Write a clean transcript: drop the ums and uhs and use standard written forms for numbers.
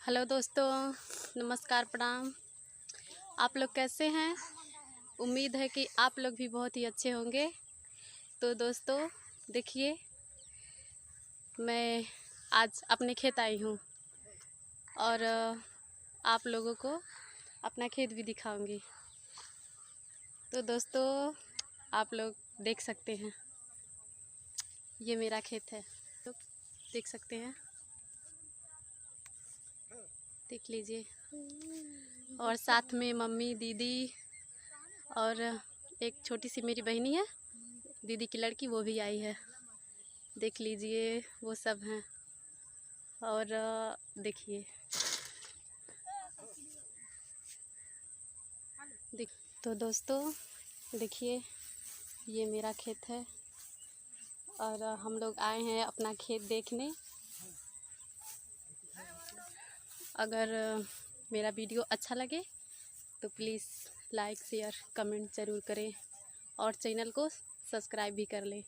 Hello दोस्तों, नमस्कार, प्रणाम। आप लोग कैसे हैं? उम्मीद है कि आप लोग भी बहुत ही अच्छे होंगे। तो दोस्तों देखिए, मैं आज अपने खेत आई हूँ और आप लोगों को अपना खेत भी दिखाऊंगी। तो दोस्तों आप लोग देख सकते हैं, ये मेरा खेत है। तो देख सकते हैं, देख लीजिए। और साथ में मम्मी, दीदी और एक छोटी सी मेरी बहनी है, दीदी की लड़की, वो भी आई है। देख लीजिए, वो सब हैं। और देखिए, तो दोस्तों देखिए, ये मेरा खेत है और हम लोग आए हैं अपना खेत देखने। अगर मेरा वीडियो अच्छा लगे तो प्लीज़ लाइक, शेयर, कमेंट ज़रूर करें और चैनल को सब्सक्राइब भी कर लें।